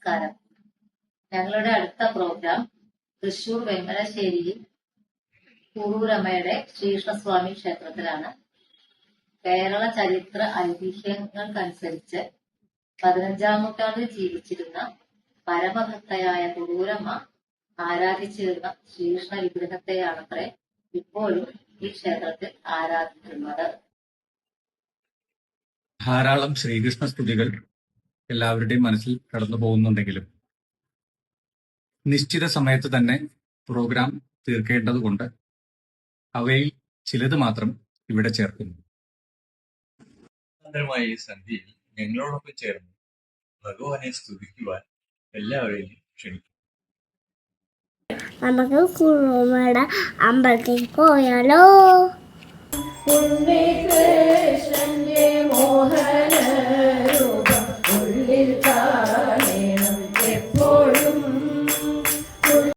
നമസ്കാരം. ഞങ്ങളുടെ അടുത്ത പ്രോഗ്രാം തൃശൂർ വെങ്ങലശ്ശേരിയിൽ കുറൂരമ്മയുടെ ശ്രീകൃഷ്ണസ്വാമി ക്ഷേത്രത്തിലാണ്. കേരള ചരിത്ര ഐതിഹ്യങ്ങൾക്കനുസരിച്ച് 15-ാം നൂറ്റാണ്ടിൽ ജീവിച്ചിരുന്ന പരമഭക്തയായ കുറൂരമ്മ ആരാധിച്ചിരുന്ന ശ്രീകൃഷ്ണ വിഗ്രഹത്തെയാണത്രേ ഇപ്പോഴും ഈ ക്ഷേത്രത്തിൽ ആരാധിക്കുന്നത്. ധാരാളം ശ്രീകൃഷ്ണ സ്തുതികൾ എല്ലാവരുടെയും മനസ്സിൽ കടന്നു പോകുന്നുണ്ടെങ്കിലും നിശ്ചിത സമയത്ത് തന്നെ പ്രോഗ്രാം തീർക്കേണ്ടതുകൊണ്ട് അവയിൽ ചിലത് മാത്രം ഇവിടെ ചേർക്കുന്നു. ഈ സന്ധ്യയിൽ ഞങ്ങളോടൊപ്പം ചേർന്ന് ഭഗവാനെ സ്തുതിക്കുവാൻ എല്ലാവരെയും ക്ഷണിക്കും. നമുക്ക് കുറുമയുടെ അമ്പലത്തിൽ പോയാലോ?